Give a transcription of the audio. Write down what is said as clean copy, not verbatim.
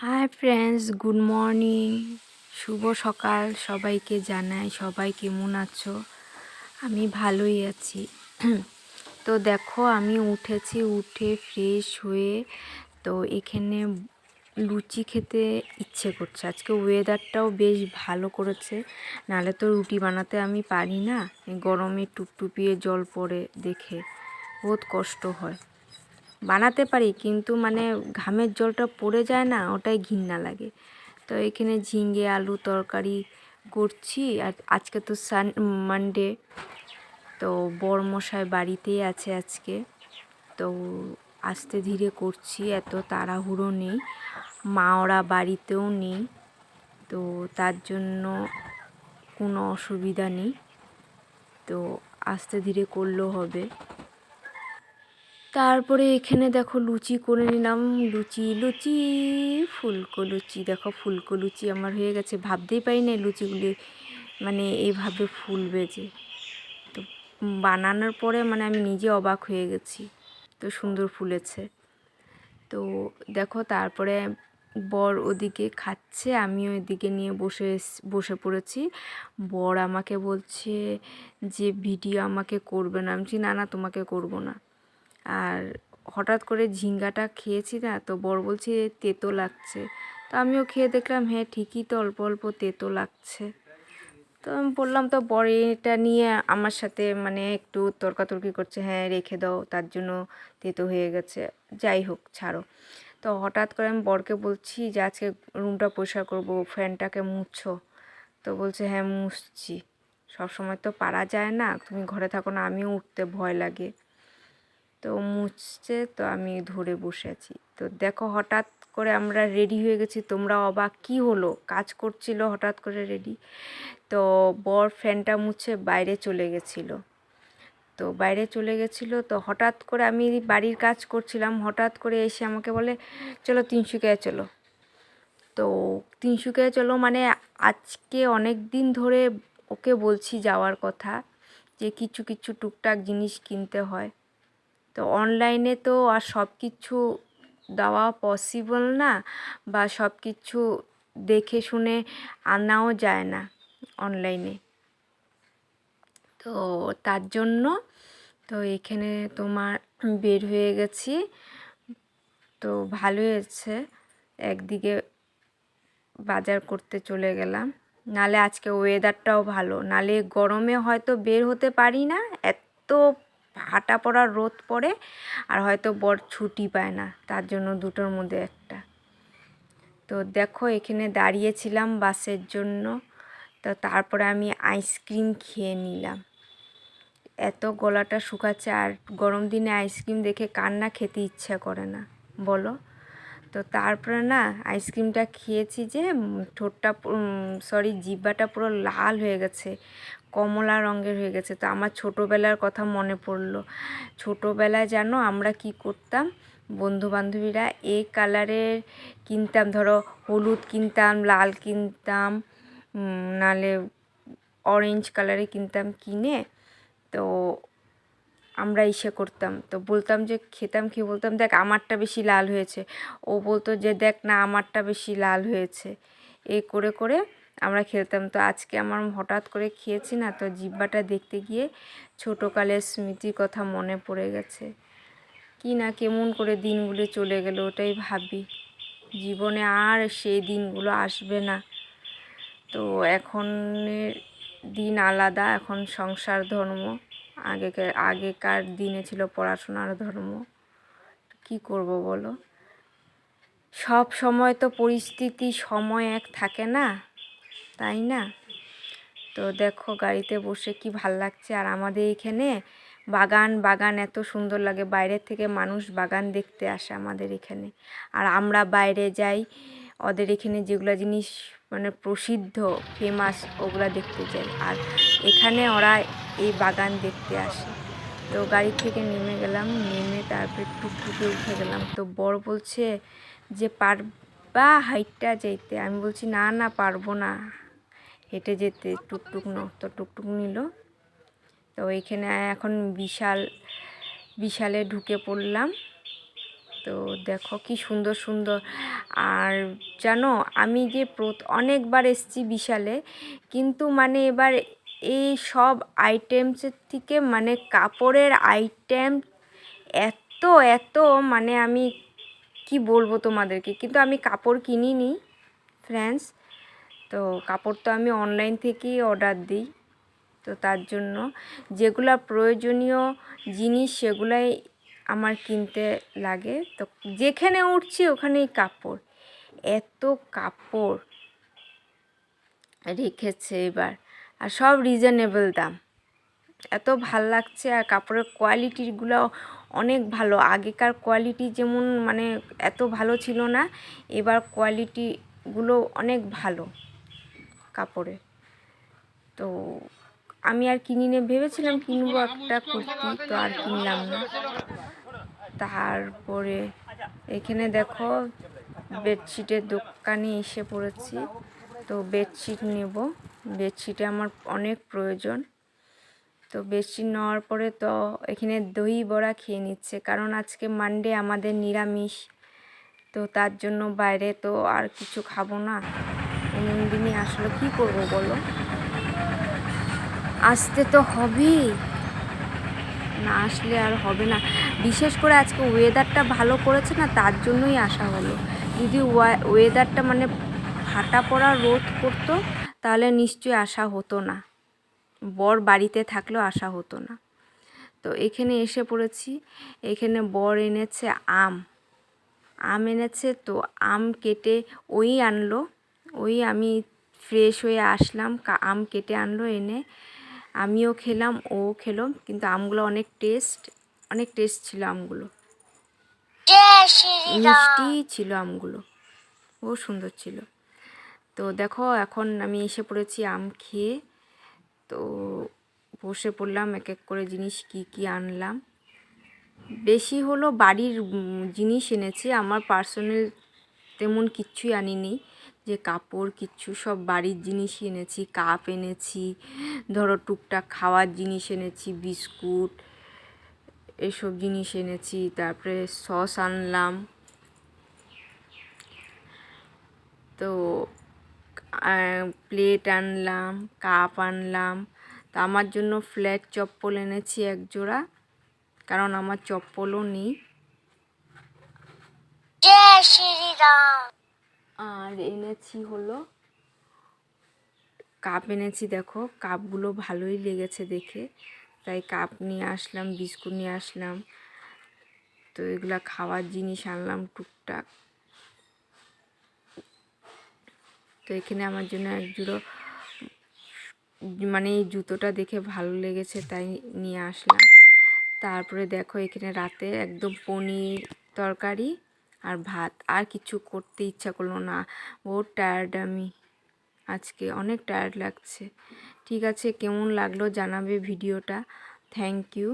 Hi friends, good morning, শুভ সকাল সবাইকে জানাই। সবাই কেমন আছো? আমি ভালোই আছি। তো দেখো, আমি উঠেছি, উঠে ফ্রেশ হয়ে তো এখানে লুচি খেতে ইচ্ছে করছে। আজকে ওয়েদারটাও বেশ ভালো করেছে, নাহলে তো রুটি বানাতে আমি পারি না। গরমে টুপটুপিয়ে জল পড়ে দেখে বহুত কষ্ট হয়। বানাতে পারি কিন্তু মানে ঘামের জলটা পড়ে যায় না, ওটাই ঘৃণা লাগে। তো এখানে ঝিঙে আলু তরকারি করছি। আর আজকে তো মানডে, তো বড়মশাই বাড়িতেই আছে আজকে। তো আস্তে ধীরে করছি, এত তাড়াহুড়ো নেই। মা ওরা বাড়িতেও নেই, তো তার জন্য কোনো অসুবিধা নেই। তো আস্তে ধীরে করলেও হবে। তারপরে এখানে দেখো লুচি করে নিলাম। লুচি লুচি ফুলকো লুচি, দেখো ফুলকো লুচি আমার হয়ে গেছে। ভাবতেই পারি না লুচিগুলি মানে এইভাবে ফুলবে যে। তো বানানোর পরে মানে আমি নিজে অবাক হয়ে গেছি, তো সুন্দর ফুলেছে। তো দেখো তারপরে বর ওদিকে খাচ্ছে, আমিও এদিকে নিয়ে বসে পড়েছি। বর আমাকে বলছে যে ভিডিও আমাকে করবে না। আমি বলছি না না, তোমাকে করব না। আর হঠাৎ করে ঝিঙ্গাটা খেয়েছি না, তো বর বলছে তেতো লাগছে। তো আমিও খেয়ে দেখলাম, হ্যাঁ ঠিকই তো, অল্প অল্প তেতো লাগছে। তো আমি বললাম, তো বর এটা নিয়ে আমার সাথে মানে একটু তর্কাতর্কি করছে, হ্যাঁ রেখে দাও, তার জন্য তেতো হয়ে গেছে। যাই হোক, ছাড়ো। তো হঠাৎ করে আমি বরকে বলছি যে আজকে রুমটা পরিষ্কার করবো, ফ্যানটাকে মুছছো। তো বলছে হ্যাঁ মুছছি। সবসময় তো পারা যায় না, তুমি ঘরে থাকো না, আমিও উঠতে ভয় লাগে। তো মুছছে, তো আমি ধরে বসে আছি। তো দেখো হঠাৎ করে আমরা রেডি হয়ে গেছি। তোমরা অবাক, কী হলো? কাজ করছিল হঠাৎ করে রেডি। তো বর ফ্যানটা মুছে বাইরে চলে গেছিলো। তো বাইরে চলে গেছিলো, তো হঠাৎ করে আমি বাড়ির কাজ করছিলাম, হঠাৎ করে এসে আমাকে বলে চলো তিনসুকিয়া চলো। তো তিনসুকিয়া চলো মানে আজকে অনেক দিন ধরে ওকে বলছি যাওয়ার কথা, যে কিছু কিছু টুকটাক জিনিস কিনতে হয়। তো অনলাইনে তো আর সব কিছু দেওয়া পসিবল না, বা সব কিছু দেখে শুনে আনাও যায় না অনলাইনে। তো তার জন্য তো এখানে তোমার বের হয়ে গেছি। তো ভালো হয়েছে, একদিকে বাজার করতে চলে গেলাম। নালে আজকে ওয়েদারটাও ভালো, নালে গরমে হয়তো বের হতে পারি না, এত ফাটা পড়া রোদ পড়ে। আর হয়তো বর ছুটি পায় না, তার জন্য দুটোর মধ্যে একটা। তো দেখো এখানে দাঁড়িয়েছিলাম বাসের জন্য। তো তারপরে আমি আইসক্রিম খেয়ে নিলাম। এত গলাটা শুকাচ্ছে, আর গরম দিনে আইসক্রিম দেখে কার না খেতে ইচ্ছা করে না বলো? তো তারপরে না আইসক্রিমটা খেয়েছি যে ঠোঁটটা জিহ্বাটা পুরো লাল হয়ে গেছে, কমলা রঙের হয়ে গেছে। তো আমার ছোটোবেলার কথা মনে পড়লো। ছোটোবেলায় জানো আমরা কি করতাম, বন্ধুবান্ধবীরা এই কালারের কিনতাম, ধরো হলুদ কিনতাম, লাল কিনতাম, নালে অরেঞ্জ কালারে কিনতাম। কিনে তো আমরা ইসে করতাম, তো বলতাম যে খেতাম, খেয়ে বলতাম দেখ আমারটা বেশি লাল হয়েছে। ও বলতো যে দেখ না আমারটা বেশি লাল হয়েছে। এই করে করে আমরা খেলতাম। তো আজকে আমার হঠাৎ করে খেয়েছি না, তো জিহ্বাটা দেখতে গিয়ে ছোটোকালের স্মৃতির কথা মনে পড়ে গেছে। কি না কেমন করে দিনগুলো চলে গেল, ওটাই ভাবি। জীবনে আর সেই দিনগুলো আসবে না। তো এখনের দিন আলাদা, এখন সংসার ধর্ম। আগেকার দিনে ছিল পড়াশোনার ধর্ম। কি করব বলো? সব সময় তো পরিস্থিতি সময় এক থাকে না, তাই না? তো দেখো গাড়িতে বসে কি ভাল লাগছে। আর আমাদের এখানে বাগান বাগান এত সুন্দর লাগে, বাইরের থেকে মানুষ বাগান দেখতে আসে আমাদের এখানে। আর আমরা বাইরে যাই, ওদের এখানে যেগুলো জিনিস মানে প্রসিদ্ধ ফেমাস ওগুলা দেখতে যাই, আর এখানে ওরা এই বাগান দেখতে আসে। তো গাড়ি থেকে নেমে গেলাম, নেমে তারপরে টুকটুকে উঠে গেলাম। তো বর বলছে যে পারবা হাইটটা যেতে? আমি বলছি না না পারবো না হেঁটে যেতে, টুকটুক তো টুকটুক নিল। তো এখানে এখন বিশালে ঢুকে পড়লাম। তো দেখো কি সুন্দর সুন্দর। আর জানো আমি যে অনেকবার এসেছি বিশালে, কিন্তু মানে এবার এই সব আইটেমসের থেকে মানে কাপড়ের আইটেম এত এত মানে আমি কি বলবো তোমাদেরকে, কিন্তু আমি কাপড় কিনিনি ফ্রেন্ডস। তো কাপড় তো আমি অনলাইন থেকেই অর্ডার দিই। তো তার জন্য যেগুলা প্রয়োজনীয় জিনিস সেগুলাই আমার কিনতে লাগে। তো যেখানে উঠছি ওখানেই কাপড়, এত কাপড় রেখেছে এবার, আর সব রিজনেবল দাম, এত ভাল লাগছে। আর কাপড়ের কোয়ালিটিগুলো অনেক ভালো, আগেকার কোয়ালিটি যেমন মানে এত ভালো ছিল না, এবার কোয়ালিটিগুলো অনেক ভালো কাপড়ের। তো আমি আর কিনিনি, ভেবেছিলাম কিনবো একটা কুর্তি, তো আর কিনলাম না। তারপরে এখানে দেখো বেডশিটের দোকানে এসে পড়েছি। তো বেডশিট নেব, বেডশিটে আমার অনেক প্রয়োজন। তো বেডশিট নেওয়ার পরে তো এখানে দই বড়া খেয়ে নিচ্ছে, কারণ আজকে মানডে আমাদের নিরামিষ। তো তার জন্য বাইরে তো আর কিছু খাবো না, এমন দিনই আসলে কী করবো বলো, আসতে তো হবেই, না আসলে আর হবে না। বিশেষ করে আজকে ওয়েদারটা ভালো করেছে না, তার জন্যই আসা হলো। যদি ওয়েদারটা মানে ফাটা পড়া রোদ করতো তাহলে নিশ্চয়ই আসা হতো না, বর বাড়িতে থাকলেও আসা হতো না। তো এখানে এসে পড়েছি, এখানে বর এনেছে আম এনেছে। তো আম কেটে ওই আনলো, ওই আমি ফ্রেশ হয়ে আসলাম, আম কেটে আনলো এনে আমিও খেলাম, ও খেলো। কিন্তু আমগুলো অনেক টেস্ট ছিল আমগুলো, মিষ্টি ছিল আমগুলো, ও সুন্দর ছিল। তো দেখো এখন আমি এসে পড়েছি আম খেয়ে। তো বসে পড়লাম, এক এক করে জিনিস কি কি আনলাম। বেশি হলো বাড়ির জিনিস এনেছি, আমার পার্সোনাল তেমন কিচ্ছুই আনিনি, যে কাপড় কিচ্ছু, সব বাড়ির জিনিসই এনেছি। কাপ এনেছি, ধরো টুকটাক খাওয়ার জিনিস এনেছি, বিস্কুট এসব জিনিস এনেছি। তারপরে সস আনলাম, তো প্লেট আনলাম, কাপ আনলাম। তো আমার জন্য ফ্ল্যাট চপ্পল এনেছি এক জোড়া, কারণ আমার চপ্পলও নেই। আর এনেছি হলো কাপ এনেছি, দেখো কাপগুলো ভালোই লেগেছে দেখে, তাই কাপ নিয়ে আসলাম, বিস্কুট নিয়ে আসলাম। তো এগুলা খাওয়ার জিনিস আনলাম টুকটাক। তো এখানে আমার জন্য এক জোড়ো মানে এই জুতোটা দেখে ভালো লেগেছে তাই নিয়ে আসলাম। তারপরে দেখো এখানে রাতে একদম পনির তরকারি আর ভাত, আর কিছু করতে ইচ্ছা করলো না, বহুত টায়ার্ড আমি, আজকে অনেক টায়ার্ড লাগছে। ঠিক আছে, কেমন লাগলো জানাবে ভিডিওটা। Thank you.